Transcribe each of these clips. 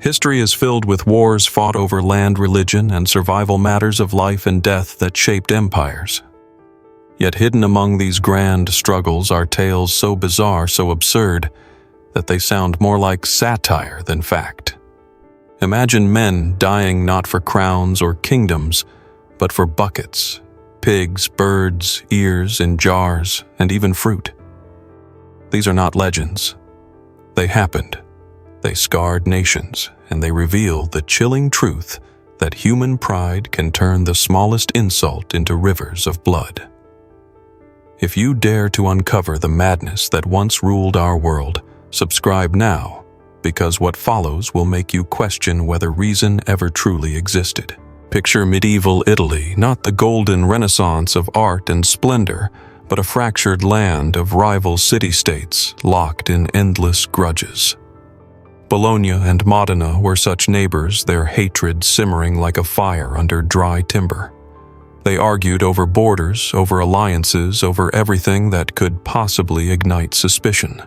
History is filled with wars fought over land, religion, and survival matters of life and death that shaped empires. Yet hidden among these grand struggles are tales so bizarre, so absurd, that they sound more like satire than fact. Imagine men dying not for crowns or kingdoms, but for buckets, pigs, birds, ears in jars, and even fruit. These are not legends. They happened. They scarred nations, and they reveal the chilling truth that human pride can turn the smallest insult into rivers of blood. If you dare to uncover the madness that once ruled our world, subscribe now, because what follows will make you question whether reason ever truly existed. Picture medieval Italy, not the golden renaissance of art and splendor, but a fractured land of rival city-states locked in endless grudges. Bologna and Modena were such neighbors, their hatred simmering like a fire under dry timber. They argued over borders, over alliances, over everything that could possibly ignite suspicion.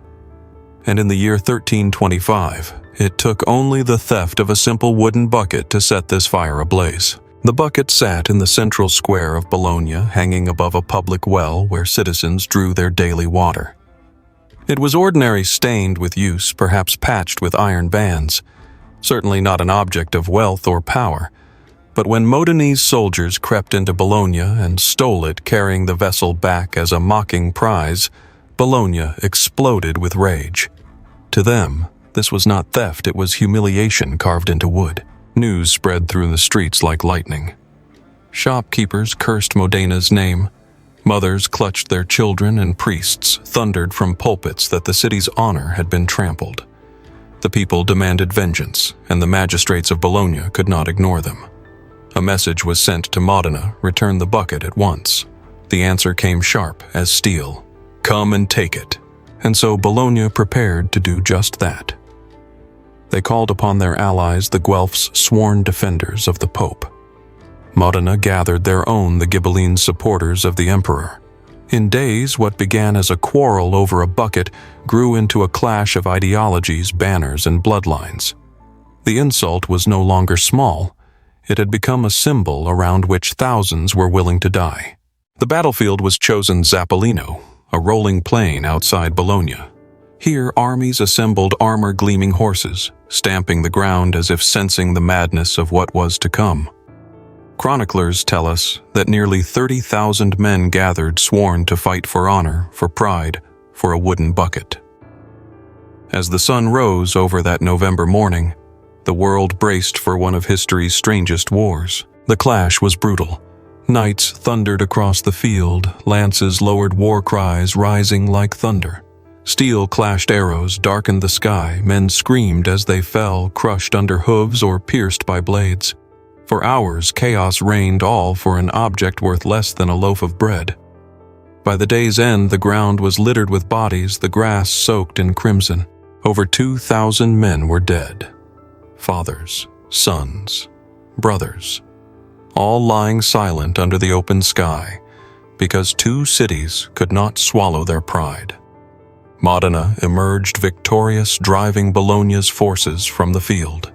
And in the year 1325, it took only the theft of a simple wooden bucket to set this fire ablaze. The bucket sat in the central square of Bologna, hanging above a public well where citizens drew their daily water. It was ordinary, stained with use, perhaps patched with iron bands, certainly not an object of wealth or power. But when Modenese soldiers crept into Bologna and stole it, carrying the vessel back as a mocking prize, Bologna exploded with rage. To them, this was not theft, it was humiliation carved into wood. News spread through the streets like lightning. Shopkeepers cursed Modena's name. Mothers clutched their children, and priests thundered from pulpits that the city's honor had been trampled. The people demanded vengeance, and the magistrates of Bologna could not ignore them. A message was sent to Modena: return the bucket at once. The answer came sharp as steel: come and take it. And so Bologna prepared to do just that. They called upon their allies, the Guelphs, sworn defenders of the Pope. Modena gathered their own, the Ghibelline supporters of the emperor. In days, what began as a quarrel over a bucket grew into a clash of ideologies, banners, and bloodlines. The insult was no longer small. It had become a symbol around which thousands were willing to die. The battlefield was chosen Zappolino, a rolling plain outside Bologna. Here, armies assembled armor-gleaming horses, stamping the ground as if sensing the madness of what was to come. Chroniclers tell us that nearly 30,000 men gathered, sworn to fight for honor, for pride, for a wooden bucket. As the sun rose over that November morning, the world braced for one of history's strangest wars. The clash was brutal. Knights thundered across the field, lances lowered war cries rising like thunder. Steel clashed arrows darkened the sky, men screamed as they fell, crushed under hooves or pierced by blades. For hours, chaos reigned, all for an object worth less than a loaf of bread. By the day's end, the ground was littered with bodies, the grass soaked in crimson. Over 2,000 men were dead. Fathers, sons, brothers, all lying silent under the open sky, because two cities could not swallow their pride. Modena emerged victorious, driving Bologna's forces from the field.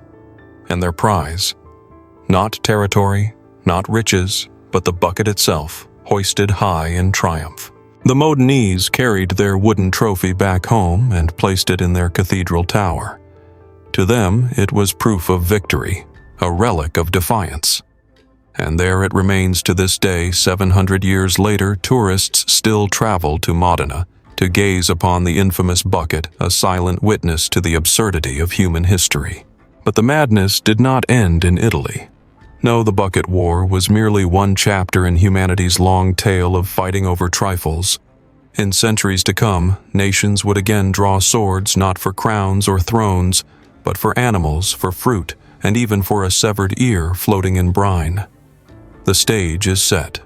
And their prize, not territory, not riches, but the bucket itself, hoisted high in triumph. The Modenese carried their wooden trophy back home and placed it in their cathedral tower. To them, it was proof of victory, a relic of defiance. And there it remains to this day. 700 years later, tourists still travel to Modena to gaze upon the infamous bucket, a silent witness to the absurdity of human history. But the madness did not end in Italy. No, the Bucket War was merely one chapter in humanity's long tale of fighting over trifles. In centuries to come, nations would again draw swords not for crowns or thrones, but for animals, for fruit, and even for a severed ear floating in brine. The stage is set.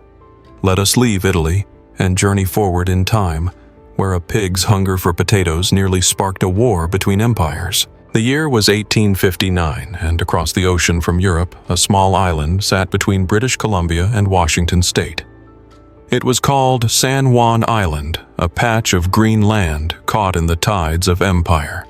Let us leave Italy and journey forward in time, where a pig's hunger for potatoes nearly sparked a war between empires. The year was 1859, and across the ocean from Europe, a small island sat between British Columbia and Washington State. It was called San Juan Island, a patch of green land caught in the tides of empire.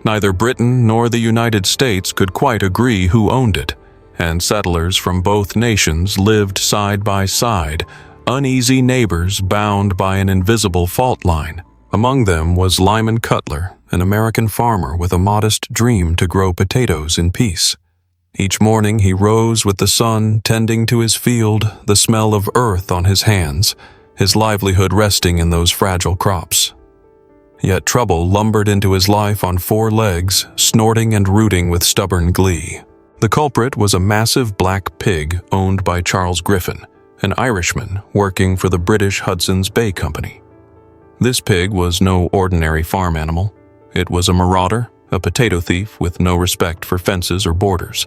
Neither Britain nor the United States could quite agree who owned it, and settlers from both nations lived side by side, uneasy neighbors bound by an invisible fault line. Among them was Lyman Cutler, an American farmer with a modest dream to grow potatoes in peace. Each morning he rose with the sun, tending to his field, the smell of earth on his hands, his livelihood resting in those fragile crops. Yet trouble lumbered into his life on four legs, snorting and rooting with stubborn glee. The culprit was a massive black pig owned by Charles Griffin, an Irishman working for the British Hudson's Bay Company. This pig was no ordinary farm animal. It was a marauder, a potato thief with no respect for fences or borders.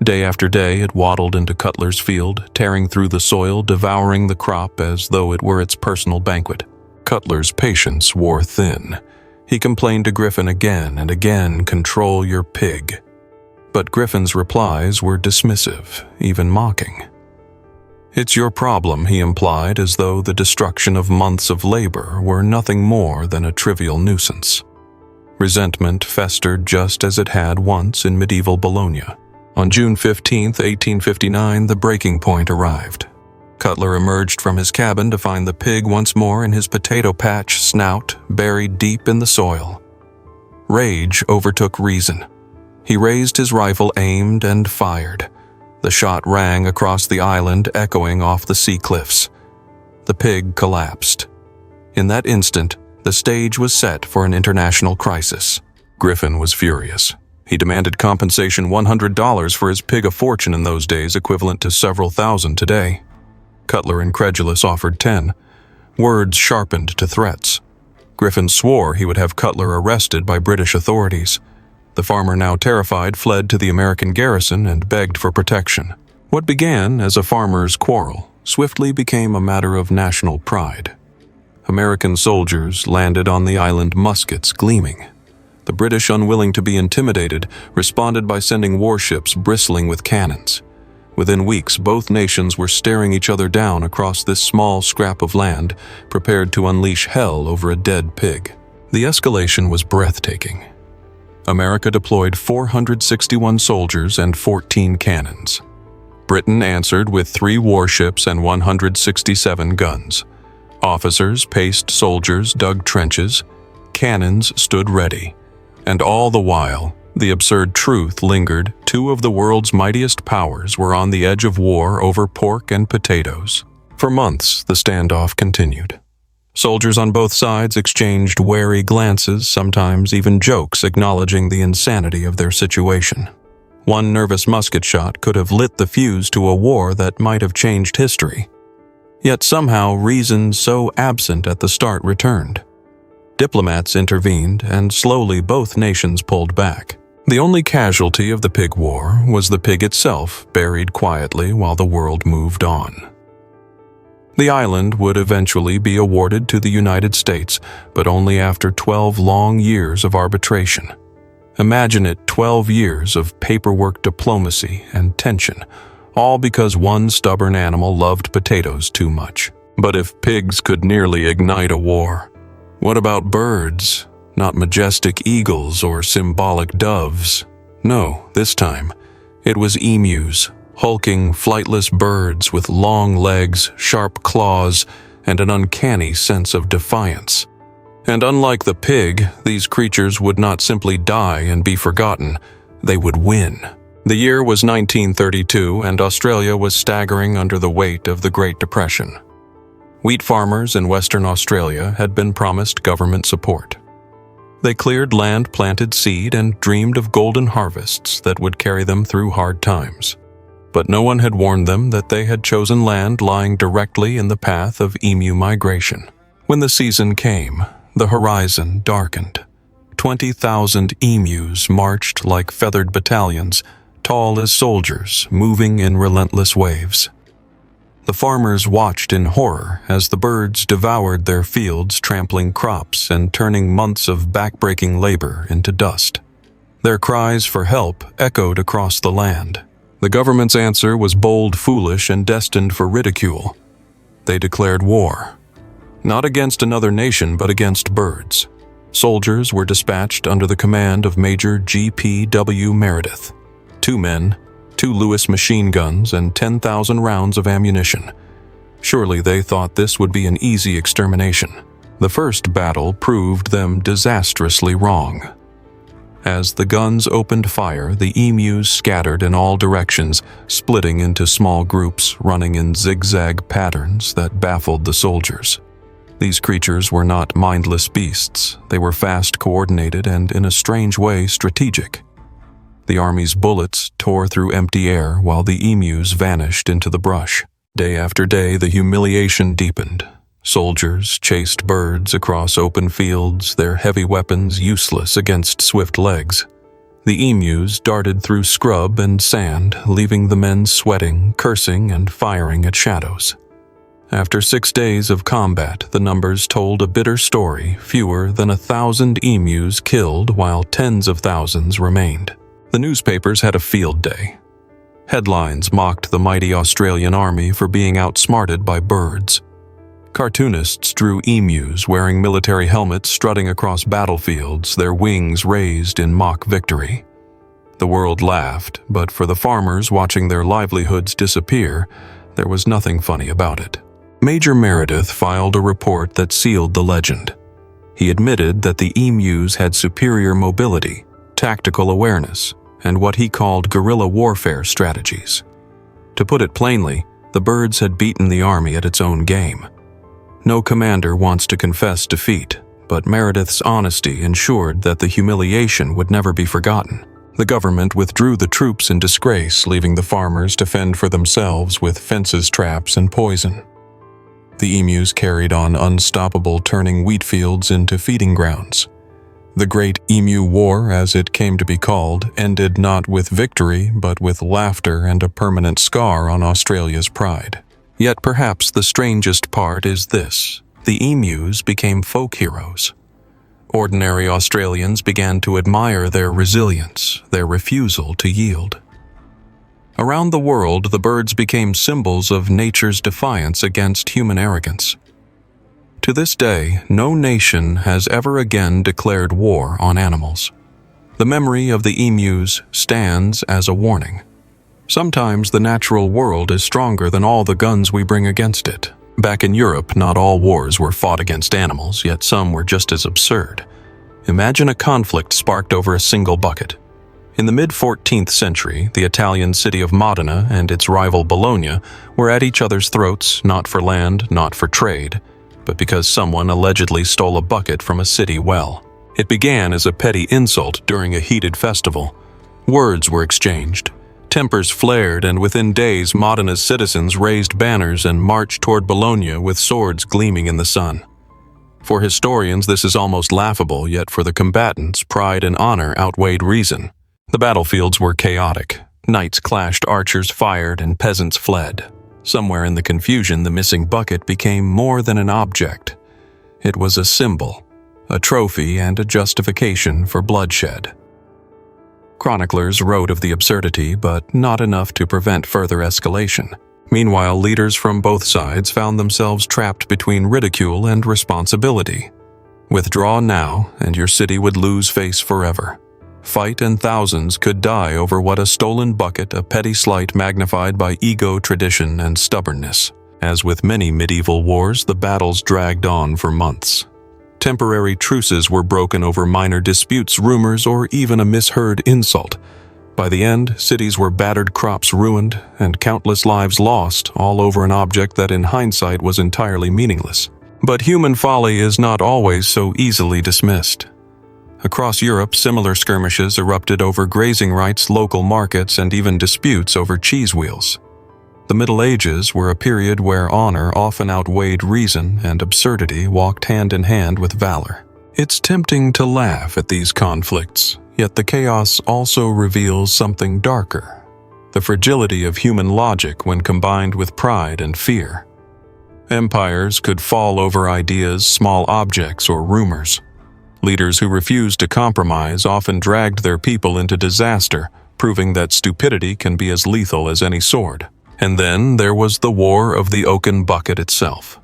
Day after day it waddled into Cutler's field, tearing through the soil, devouring the crop as though it were its personal banquet. Cutler's patience wore thin. He complained to Griffin again and again, "Control your pig." But Griffin's replies were dismissive, even mocking. "It's your problem," he implied, as though the destruction of months of labor were nothing more than a trivial nuisance. Resentment festered just as it had once in medieval Bologna. On June 15, 1859, the breaking point arrived. Cutler emerged from his cabin to find the pig once more in his potato patch, snout buried deep in the soil. Rage overtook reason. He raised his rifle, aimed, and fired. The shot rang across the island, echoing off the sea cliffs. The pig collapsed. In that instant, the stage was set for an international crisis. Griffin was furious. He demanded compensation $100 for his pig, a fortune in those days equivalent to several thousand today. Cutler, incredulous, offered 10. Words sharpened to threats. Griffin swore he would have Cutler arrested by British authorities. The farmer, now terrified, fled to the American garrison and begged for protection. What began as a farmer's quarrel swiftly became a matter of national pride. American soldiers landed on the island, muskets gleaming. The British, unwilling to be intimidated, responded by sending warships bristling with cannons. Within weeks, both nations were staring each other down across this small scrap of land, prepared to unleash hell over a dead pig. The escalation was breathtaking. America deployed 461 soldiers and 14 cannons. Britain answered with 3 warships and 167 guns. Officers paced soldiers, dug trenches. Cannons stood ready. And all the while, the absurd truth lingered: 2 of the world's mightiest powers were on the edge of war over pork and potatoes. For months, the standoff continued. Soldiers on both sides exchanged wary glances, sometimes even jokes, acknowledging the insanity of their situation. One nervous musket shot could have lit the fuse to a war that might have changed history. Yet somehow reason, so absent at the start, returned. Diplomats intervened, and slowly both nations pulled back. The only casualty of the pig war was the pig itself, buried quietly while the world moved on. The island would eventually be awarded to the United States, but only after 12 long years of arbitration. Imagine it, 12 years of paperwork, diplomacy, and tension, all because one stubborn animal loved potatoes too much. But if pigs could nearly ignite a war, what about birds? Not majestic eagles or symbolic doves. No, this time, it was emus, hulking, flightless birds with long legs, sharp claws, and an uncanny sense of defiance. And unlike the pig, these creatures would not simply die and be forgotten, they would win. The year was 1932, and Australia was staggering under the weight of the Great Depression. Wheat farmers in Western Australia had been promised government support. They cleared land, planted seed, and dreamed of golden harvests that would carry them through hard times. But no one had warned them that they had chosen land lying directly in the path of emu migration. When the season came, the horizon darkened. 20,000 emus marched like feathered battalions, tall as soldiers, moving in relentless waves. The farmers watched in horror as the birds devoured their fields, trampling crops and turning months of backbreaking labor into dust. Their cries for help echoed across the land. The government's answer was bold, foolish, and destined for ridicule. They declared war, not against another nation, but against birds. Soldiers were dispatched under the command of Major G.P.W. Meredith. 2 men, 2 Lewis machine guns, and 10,000 rounds of ammunition. Surely they thought this would be an easy extermination. The first battle proved them disastrously wrong. As the guns opened fire, the emus scattered in all directions, splitting into small groups, running in zigzag patterns that baffled the soldiers. These creatures were not mindless beasts. They were fast, coordinated, and in a strange way strategic. The army's bullets tore through empty air while the emus vanished into the brush. Day after day, the humiliation deepened. Soldiers chased birds across open fields, their heavy weapons useless against swift legs. The emus darted through scrub and sand, leaving the men sweating, cursing, and firing at shadows. After 6 days of combat, the numbers told a bitter story: fewer than 1,000 emus killed, while tens of thousands remained. The newspapers had a field day. Headlines mocked the mighty Australian army for being outsmarted by birds. Cartoonists drew emus wearing military helmets strutting across battlefields, their wings raised in mock victory. The world laughed, but for the farmers watching their livelihoods disappear, there was nothing funny about it. Major Meredith filed a report that sealed the legend. He admitted that the emus had superior mobility, tactical awareness, and what he called guerrilla warfare strategies. To put it plainly, the birds had beaten the army at its own game. No commander wants to confess defeat, but Meredith's honesty ensured that the humiliation would never be forgotten. The government withdrew the troops in disgrace, leaving the farmers to fend for themselves with fences, traps, and poison. The emus carried on unstoppable, turning wheat fields into feeding grounds. The Great Emu War, as it came to be called, ended not with victory, but with laughter and a permanent scar on Australia's pride. Yet perhaps the strangest part is this: the emus became folk heroes. Ordinary Australians began to admire their resilience, their refusal to yield. Around the world, the birds became symbols of nature's defiance against human arrogance. To this day, no nation has ever again declared war on animals. The memory of the emus stands as a warning. Sometimes the natural world is stronger than all the guns we bring against it. Back in Europe, not all wars were fought against animals, yet some were just as absurd. Imagine a conflict sparked over a single bucket. In the mid-14th century, the Italian city of Modena and its rival Bologna were at each other's throats, not for land, not for trade, but because someone allegedly stole a bucket from a city well. It began as a petty insult during a heated festival. Words were exchanged. Tempers flared, and within days Modena's citizens raised banners and marched toward Bologna with swords gleaming in the sun. For historians, this is almost laughable, yet for the combatants, pride and honor outweighed reason. The battlefields were chaotic. Knights clashed, archers fired, and peasants fled. Somewhere in the confusion, the missing bucket became more than an object. It was a symbol, a trophy, and a justification for bloodshed. Chroniclers wrote of the absurdity, but not enough to prevent further escalation. Meanwhile, leaders from both sides found themselves trapped between ridicule and responsibility. Withdraw now, and your city would lose face forever. Fight, and thousands could die over what a stolen bucket, a petty slight magnified by ego, tradition, and stubbornness. As with many medieval wars, the battles dragged on for months. Temporary truces were broken over minor disputes, rumors, or even a misheard insult. By the end, cities were battered, crops ruined, and countless lives lost, all over an object that in hindsight was entirely meaningless. But human folly is not always so easily dismissed. Across Europe, similar skirmishes erupted over grazing rights, local markets, and even disputes over cheese wheels. The Middle Ages were a period where honor often outweighed reason, and absurdity walked hand in hand with valor. It's tempting to laugh at these conflicts, yet the chaos also reveals something darker: the fragility of human logic when combined with pride and fear. Empires could fall over ideas, small objects, or rumors. Leaders who refused to compromise often dragged their people into disaster, proving that stupidity can be as lethal as any sword. And then there was the War of the Oaken Bucket itself.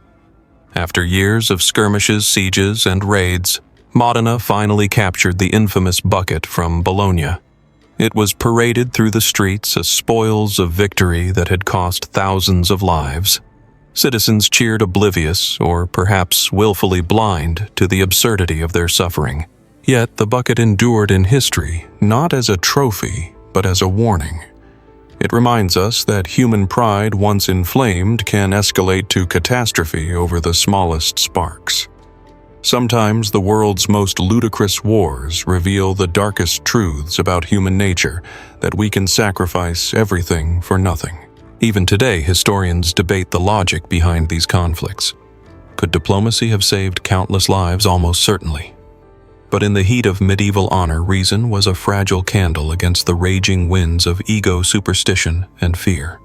After years of skirmishes, sieges, and raids, Modena finally captured the infamous bucket from Bologna. It was paraded through the streets as spoils of victory that had cost thousands of lives. Citizens cheered oblivious, or perhaps willfully blind, to the absurdity of their suffering. Yet the bucket endured in history, not as a trophy, but as a warning. It reminds us that human pride, once inflamed, can escalate to catastrophe over the smallest sparks. Sometimes the world's most ludicrous wars reveal the darkest truths about human nature, that we can sacrifice everything for nothing. Even today, historians debate the logic behind these conflicts. Could diplomacy have saved countless lives? Almost certainly. But in the heat of medieval honor, reason was a fragile candle against the raging winds of ego, superstition, and fear.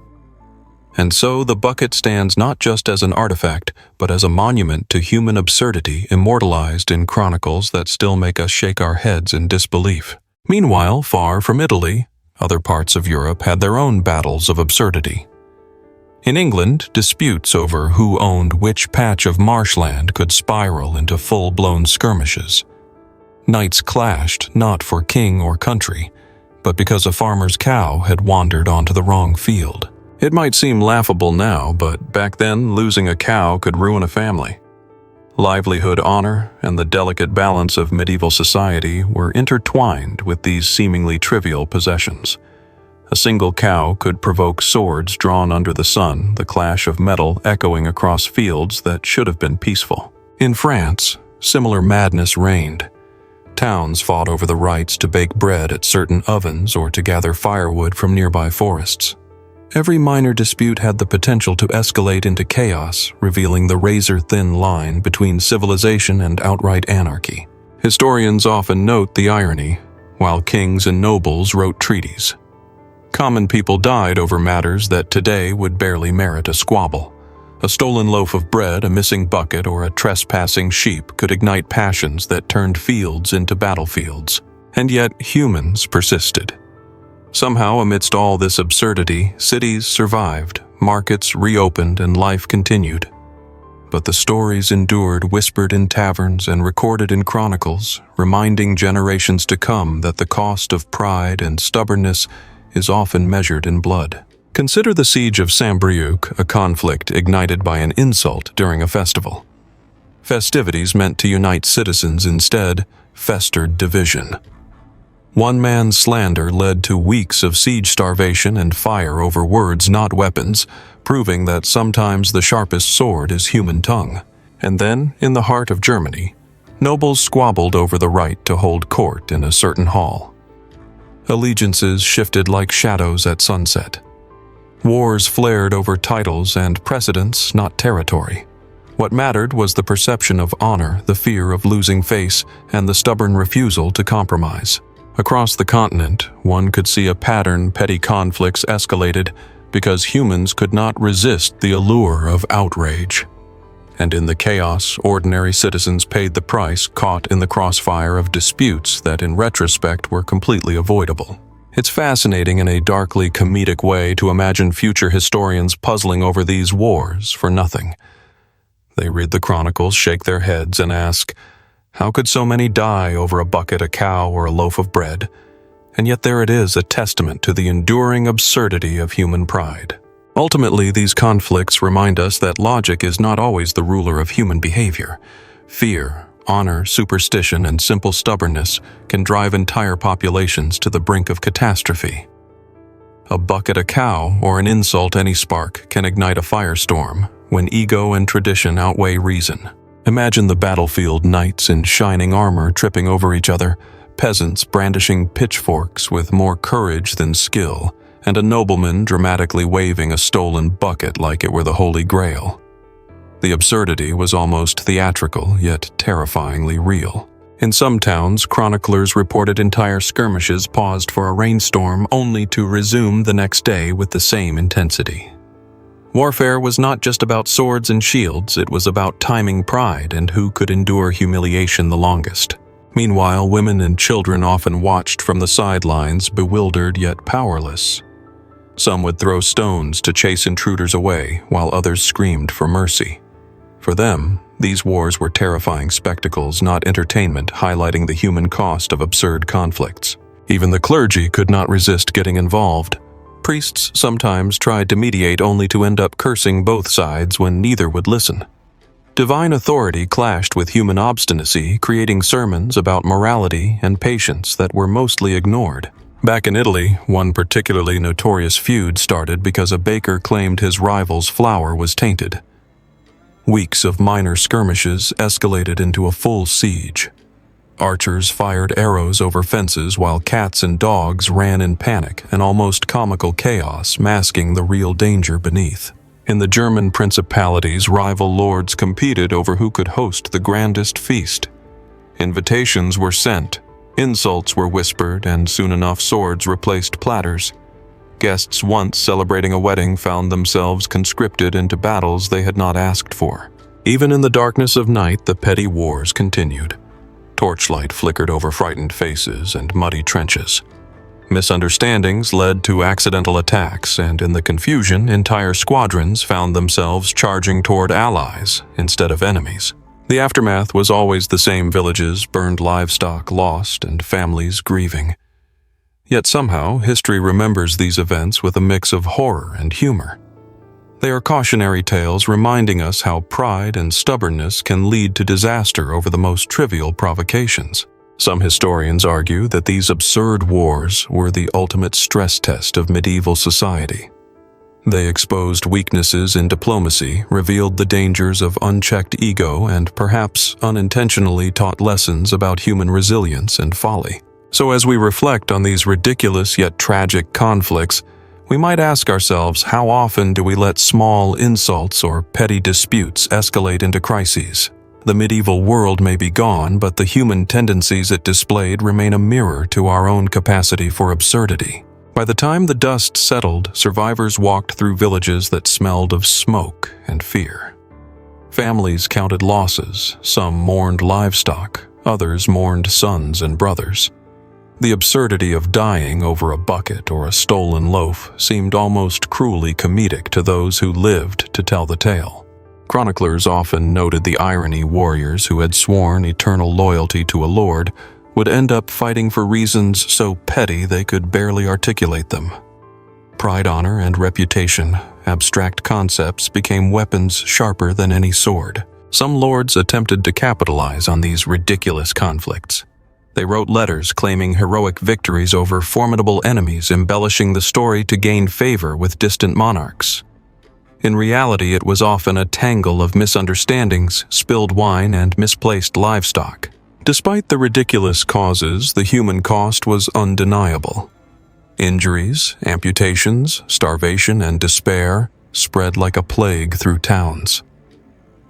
And so the bucket stands not just as an artifact, but as a monument to human absurdity immortalized in chronicles that still make us shake our heads in disbelief. Meanwhile, far from Italy, other parts of Europe had their own battles of absurdity. In England, disputes over who owned which patch of marshland could spiral into full-blown skirmishes. Knights clashed not for king or country, but because a farmer's cow had wandered onto the wrong field. It might seem laughable now, but back then, losing a cow could ruin a family. Livelihood, honor, and the delicate balance of medieval society were intertwined with these seemingly trivial possessions. A single cow could provoke swords drawn under the sun, the clash of metal echoing across fields that should have been peaceful. In France, similar madness reigned. Towns fought over the rights to bake bread at certain ovens or to gather firewood from nearby forests. Every minor dispute had the potential to escalate into chaos, revealing the razor-thin line between civilization and outright anarchy. Historians often note the irony, while kings and nobles wrote treaties. Common people died over matters that today would barely merit a squabble. A stolen loaf of bread, a missing bucket, or a trespassing sheep could ignite passions that turned fields into battlefields. And yet humans persisted. Somehow, amidst all this absurdity, cities survived, markets reopened, and life continued. But the stories endured, whispered in taverns and recorded in chronicles, reminding generations to come that the cost of pride and stubbornness is often measured in blood. Consider the siege of Saint-Brieuc, a conflict ignited by an insult during a festival. Festivities meant to unite citizens instead festered division. One man's slander led to weeks of siege starvation and fire over words, not weapons, proving that sometimes the sharpest sword is human tongue. And then, in the heart of Germany, nobles squabbled over the right to hold court in a certain hall. Allegiances shifted like shadows at sunset. Wars flared over titles and precedence, not territory. What mattered was the perception of honor, the fear of losing face, and the stubborn refusal to compromise. Across the continent, one could see a pattern. Petty conflicts escalated because humans could not resist the allure of outrage. And in the chaos, ordinary citizens paid the price, caught in the crossfire of disputes that in retrospect were completely avoidable. It's fascinating in a darkly comedic way to imagine future historians puzzling over these wars for nothing. They read the chronicles, shake their heads, and ask, how could so many die over a bucket, a cow, or a loaf of bread? And yet there it is, a testament to the enduring absurdity of human pride. Ultimately, these conflicts remind us that logic is not always the ruler of human behavior. Fear, honor, superstition, and simple stubbornness can drive entire populations to the brink of catastrophe. A bucket, a cow, or an insult, any spark, can ignite a firestorm when ego and tradition outweigh reason. Imagine the battlefield, knights in shining armor tripping over each other, peasants brandishing pitchforks with more courage than skill, and a nobleman dramatically waving a stolen bucket like it were the Holy Grail. The absurdity was almost theatrical, yet terrifyingly real. In some towns, chroniclers reported entire skirmishes paused for a rainstorm only to resume the next day with the same intensity. Warfare was not just about swords and shields, it was about timing pride and who could endure humiliation the longest. Meanwhile, women and children often watched from the sidelines, bewildered yet powerless. Some would throw stones to chase intruders away, while others screamed for mercy. For them, these wars were terrifying spectacles, not entertainment, highlighting the human cost of absurd conflicts. Even the clergy could not resist getting involved. Priests sometimes tried to mediate only to end up cursing both sides when neither would listen. Divine authority clashed with human obstinacy, creating sermons about morality and patience that were mostly ignored. Back in Italy, one particularly notorious feud started because a baker claimed his rival's flour was tainted. Weeks of minor skirmishes escalated into a full siege. Archers fired arrows over fences while cats and dogs ran in panic, an almost comical chaos masking the real danger beneath. In the German principalities, rival lords competed over who could host the grandest feast. Invitations were sent, insults were whispered, and soon enough swords replaced platters. Guests once celebrating a wedding found themselves conscripted into battles they had not asked for. Even in the darkness of night, the petty wars continued. Torchlight flickered over frightened faces and muddy trenches. Misunderstandings led to accidental attacks, and in the confusion, entire squadrons found themselves charging toward allies instead of enemies. The aftermath was always the same: villages, burned livestock lost, and families grieving. Yet somehow, history remembers these events with a mix of horror and humor. They are cautionary tales reminding us how pride and stubbornness can lead to disaster over the most trivial provocations. Some historians argue that these absurd wars were the ultimate stress test of medieval society. They exposed weaknesses in diplomacy, revealed the dangers of unchecked ego, and perhaps unintentionally taught lessons about human resilience and folly. So as we reflect on these ridiculous yet tragic conflicts, we might ask ourselves, how often do we let small insults or petty disputes escalate into crises? The medieval world may be gone, but the human tendencies it displayed remain a mirror to our own capacity for absurdity. By the time the dust settled, survivors walked through villages that smelled of smoke and fear. Families counted losses, some mourned livestock, others mourned sons and brothers. The absurdity of dying over a bucket or a stolen loaf seemed almost cruelly comedic to those who lived to tell the tale. Chroniclers often noted the irony: warriors who had sworn eternal loyalty to a lord would end up fighting for reasons so petty they could barely articulate them. Pride, honor, and reputation, abstract concepts, became weapons sharper than any sword. Some lords attempted to capitalize on these ridiculous conflicts. They wrote letters claiming heroic victories over formidable enemies, embellishing the story to gain favor with distant monarchs. In reality, it was often a tangle of misunderstandings, spilled wine, and misplaced livestock. Despite the ridiculous causes, the human cost was undeniable. Injuries, amputations, starvation, and despair spread like a plague through towns.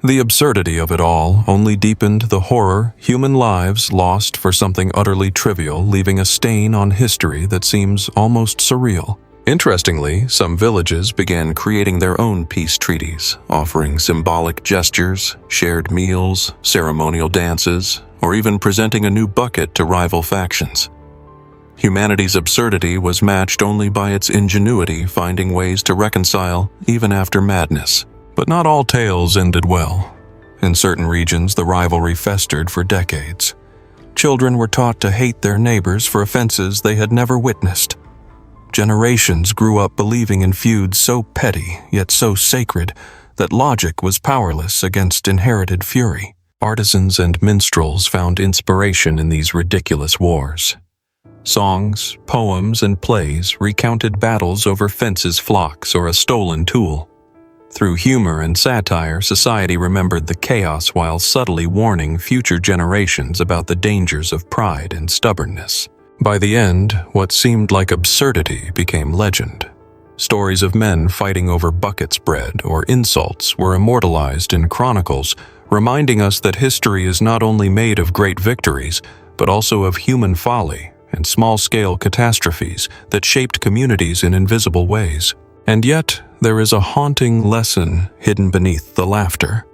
The absurdity of it all only deepened the horror: human lives lost for something utterly trivial, leaving a stain on history that seems almost surreal. Interestingly, some villages began creating their own peace treaties, offering symbolic gestures, shared meals, ceremonial dances, or even presenting a new bucket to rival factions. Humanity's absurdity was matched only by its ingenuity, finding ways to reconcile even after madness. But not all tales ended well. In certain regions, the rivalry festered for decades. Children were taught to hate their neighbors for offenses they had never witnessed. Generations grew up believing in feuds so petty, yet so sacred, that logic was powerless against inherited fury. Artisans and minstrels found inspiration in these ridiculous wars. Songs, poems, and plays recounted battles over fences, flocks, or a stolen tool. Through humor and satire, society remembered the chaos while subtly warning future generations about the dangers of pride and stubbornness. By the end, what seemed like absurdity became legend. Stories of men fighting over buckets bread or insults were immortalized in chronicles, reminding us that history is not only made of great victories, but also of human folly and small-scale catastrophes that shaped communities in invisible ways. And yet, there is a haunting lesson hidden beneath the laughter.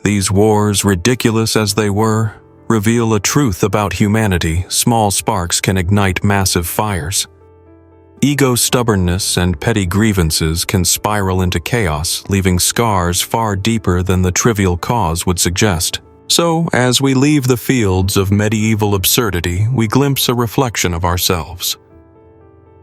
These wars, ridiculous as they were, reveal a truth about humanity: small sparks can ignite massive fires. Ego stubbornness and petty grievances can spiral into chaos, leaving scars far deeper than the trivial cause would suggest. So, as we leave the fields of medieval absurdity, we glimpse a reflection of ourselves.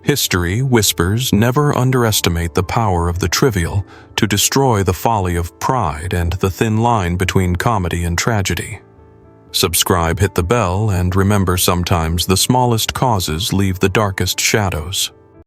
History whispers never underestimate the power of the trivial to destroy the folly of pride and the thin line between comedy and tragedy. Subscribe, hit the bell, and remember sometimes the smallest causes leave the darkest shadows.